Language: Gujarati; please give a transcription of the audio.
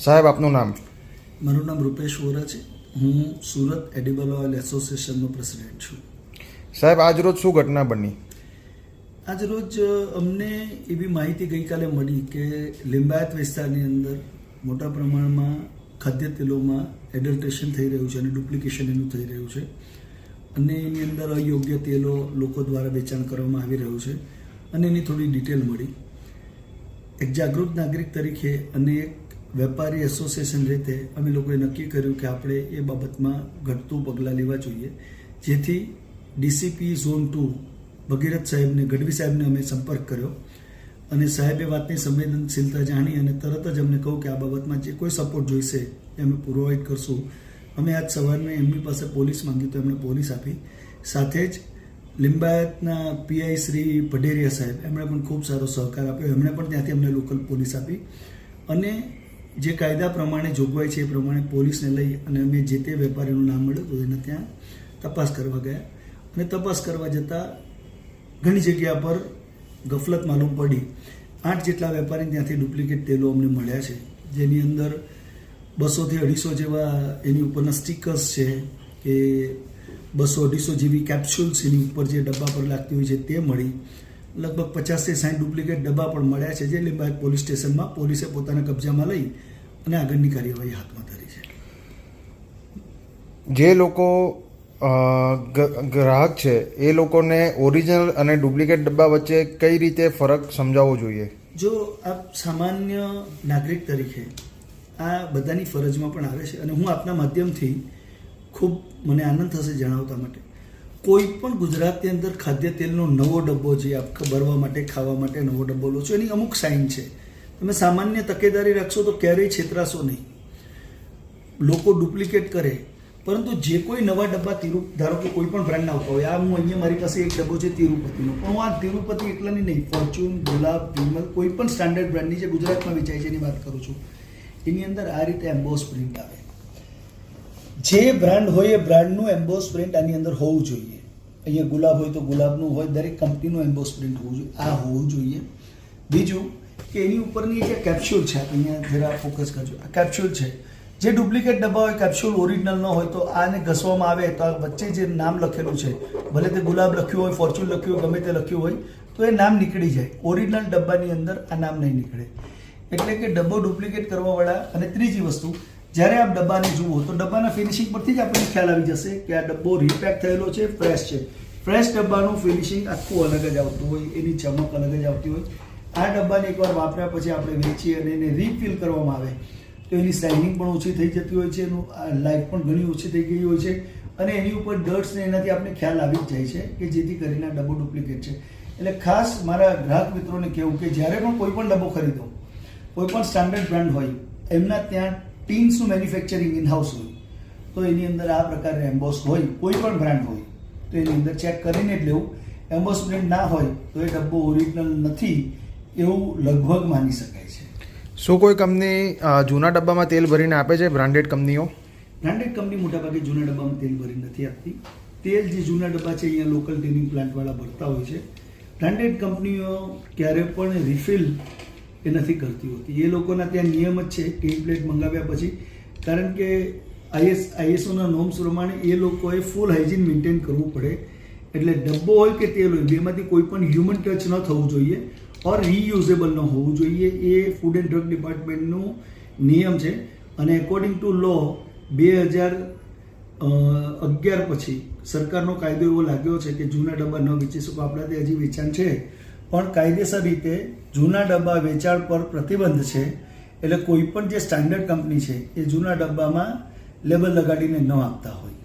સાહેબ, આપનું નામ? મારું નામ રૂપેશ વોરા છે. હું સુરત એડિબલ ઓઇલ એસોસિએશનનો પ્રેસિડેન્ટ છું. સાહેબ, આજ રોજ શું ઘટના બની? આજ રોજ અમને એવી માહિતી ગઈકાલે મળી કે લિંબાયત વિસ્તારની અંદર મોટા પ્રમાણમાં ખાદ્ય તેલોમાં એડલ્ટ્રેશન થઈ રહ્યું છે અને ડુપ્લિકેશન એનું થઈ રહ્યું છે અને એની અંદર અયોગ્ય તેલો લોકો દ્વારા વેચાણ કરવામાં આવી રહ્યું છે અને એની થોડી ડિટેલ મળી. એક જાગૃત નાગરિક તરીકે અને એક વેપારી એસોસિએશન રીતે અમે લોકોએ નક્કી કર્યું કે આપણે એ બાબતમાં ઘટતું પગલાં લેવા જોઈએ, જેથી ડીસીપી ઝોન 2 ભગીરથ સાહેબને, ગઢવી સાહેબને અમે સંપર્ક કર્યો અને સાહેબે વાતની સંવેદનશીલતા જાણી અને તરત જ અમને કહ્યું કે આ બાબતમાં જે કોઈ સપોર્ટ જોઈશે એ અમે પ્રોવાઈડ કરશું. અમે આજ સવારને એમની પાસે પોલીસ માંગી તો એમણે પોલીસ આપી. સાથે જ લિંબાયતના પીઆઈ શ્રી પઢેરિયા સાહેબ, એમણે પણ ખૂબ સારો સહકાર આપ્યો. એમણે પણ ત્યાંથી અમને લોકલ પોલીસ આપી અને જે કાયદા પ્રમાણે જોગવાઈ છે એ પ્રમાણે પોલીસને લઈ અને અમે જે તે વેપારીનું નામ મળ્યું તો એને ત્યાં તપાસ કરવા ગયા અને તપાસ કરવા જતાં ઘણી જગ્યા પર ગફલત માલુમ પડી. 8 જેટલા વેપારી ત્યાંથી ડુપ્લિકેટ તેલો અમને મળ્યા છે, જેની અંદર 200 થી 250 જેવા એની ઉપરના સ્ટીકર્સ છે કે 200-250 જેવી કેપ્સ્યુલ્સ એની ઉપર જે ડબ્બા પર લાગતી હોય છે તે મળી. લગભગ 50 થી 60 ડુપ્લિકેટ ડબ્બા પણ મળ્યા છે, જે લિંબાયત પોલીસ સ્ટેશનમાં પોલીસે પોતાના કબજામાં લઈ અને આગળની કાર્યવાહી હાથમાં ધરી છે. જે લોકો ગ્રાહક છે એ લોકોને ઓરિજિનલ અને ડુપ્લિકેટ ડબ્બા વચ્ચે કઈ રીતે ફરક સમજાવવો જોઈએ? જો આપ સામાન્ય નાગરિક તરીકે આ બધાની ફરજમાં પણ આવે છે અને હું આપના માધ્યમથી ખૂબ મને આનંદ થશે જણાવતા માટે, કોઈ પણ ગુજરાતની અંદર ખાદ્ય તેલનો નવો ડબ્બો જે આપ ભરવા માટે, ખાવા માટે નવો ડબ્બો લો છો, એની અમુક સાઇન છે. તમે સામાન્ય તકેદારી રાખશો તો ક્યારેય છેતરાશો નહીં. લોકો ડુપ્લિકેટ કરે, પરંતુ જે કોઈ નવા ડબ્બા ધારો કે કોઈ પણ બ્રાન્ડના આવતા હોય, આ હું અહીંયા મારી પાસે એક ડબ્બો છે તિરુપતિનો, પણ હું આ તિરુપતિ એકલાની નહીં, ફોર્ચ્યુન, ગુલાબ, વિમલ, કોઈ પણ સ્ટાન્ડર્ડ બ્રાન્ડની જે ગુજરાતમાં વેચાય છે એની વાત કરું છું, એની અંદર આ રીતે એમ્બોસ પ્રિન્ટ આવે. જે બ્રાન્ડ હોય એ બ્રાન્ડનું એમ્બોસ પ્રિન્ટ આની અંદર હોવું જોઈએ. અહીંયા ગુલાબ હોય તો ગુલાબનું હોય, દરેક કંપનીનું એમ્બોસ પ્રિન્ટ હોવું જોઈએ, આ હોવું જોઈએ. બીજું કે એની ઉપરની જે કેપ્સ્યુલ છે, અહીંયા જરા ફોકસ કરજો, આ કેપ્સ્યુલ છે. જે ડુપ્લિકેટ ડબ્બા હોય, કેપ્સ્યુલ ઓરિજિનલ ન હોય તો આને ઘસવામાં આવે તો આ વચ્ચે જે નામ લખેલું છે, ભલે તે ગુલાબ લખ્યું હોય, ફોર્ચ્યુન લખ્યું હોય, ગમે તે લખ્યું હોય, તો એ નામ નીકળી જાય. ઓરિજિનલ ડબ્બાની અંદર આ નામ નહીં નીકળે. એટલે કે ડબ્બો ડુપ્લિકેટ કરવાવાળા. અને ત્રીજી વસ્તુ, જ્યારે આપ ડબ્બાને જુઓ તો ડબ્બાના ફિનિશિંગ પરથી જ આપણને ખ્યાલ આવી જશે કે આ ડબ્બો રીપેક થયેલો છે, ફ્રેશ છે. ફ્રેશ ડબ્બાનું ફિનિશિંગ આખું અલગ જ આવતું હોય, એની ચમક અલગ જ આવતી હોય. આ ડબ્બાને એકવાર વાપર્યા પછી આપણે વેચીએ અને એને રીફિલ કરવામાં આવે તો એની શાઇનિંગ પણ ઓછી થઈ જતી હોય છે, એનું લાઈફ પણ ઘણી ઓછી થઈ ગઈ હોય છે અને એની ઉપર ડર્ટ્સ ને એનાથી આપણે ખ્યાલ આવી જ જાય છે કે જેથી કરીને આ ડબ્બો ડુપ્લિકેટ છે. એટલે ખાસ મારા ગ્રાહક મિત્રોને કહેવું કે જ્યારે પણ કોઈ પણ ડબ્બો ખરીદો, કોઈ પણ સ્ટાન્ડર્ડ બ્રાન્ડ હોય, એમના ત્યાં ટીન્સનું મેન્યુફેક્ચરિંગ ઇનહાઉસ હોય તો એની અંદર આ પ્રકારે એમ્બોસ હોય, કોઈ પણ બ્રાન્ડ હોય તો એની અંદર ચેક કરીને જ લેવું. એમ્બોસ પ્રિન્ટ ના હોય તો એ ડબ્બો ઓરિજિનલ નથી એવું લગભગ માની શકાય છે. શું કોઈ કંપની જૂના ડબ્બામાં તેલ ભરીને આપે છે? બ્રાન્ડેડ કંપનીઓ? બ્રાન્ડેડ કંપની મોટાભાગે જૂના ડબ્બામાં તેલ ભરી નથી આપતી. તેલ જે જૂના ડબ્બા છે અહીંયા લોકલ ટેનિંગ પ્લાન્ટવાળા ભરતા હોય છે. બ્રાન્ડેડ કંપનીઓ ક્યારે પણ રિફિલ એ નથી કરતી હોતી. એ લોકોના ત્યાં નિયમ જ છે ટીન પ્લેટ મંગાવ્યા પછી, કારણ કે આઈએસઓના નોર્મ્સ પ્રમાણે એ લોકોએ ફૂલ હાઇજીન મેન્ટેન કરવું પડે. એટલે ડબ્બો હોય કે તેલ હોય, બેમાંથી કોઈ પણ હ્યુમન ટચ ન થવું જોઈએ ઓર રીયુઝેબલ ન હોવું જોઈએ. એ ફૂડ એન્ડ ડ્રગ ડિપાર્ટમેન્ટનું નિયમ છે અને એકોર્ડિંગ ટુ લો 2011 પછી સરકારનો કાયદો એવો લાગ્યો છે કે જૂના ડબ્બા ન વેચી શકો. આપણા ત્યાં હજી વેચાણ છે, પણ કાયદેસર રીતે જૂના ડબ્બા વેચાણ પર પ્રતિબંધ છે. એટલે કોઈ પણ જે સ્ટાન્ડર્ડ કંપની છે એ જૂના ડબ્બામાં લેબલ લગાડીને ન આપતા હોય.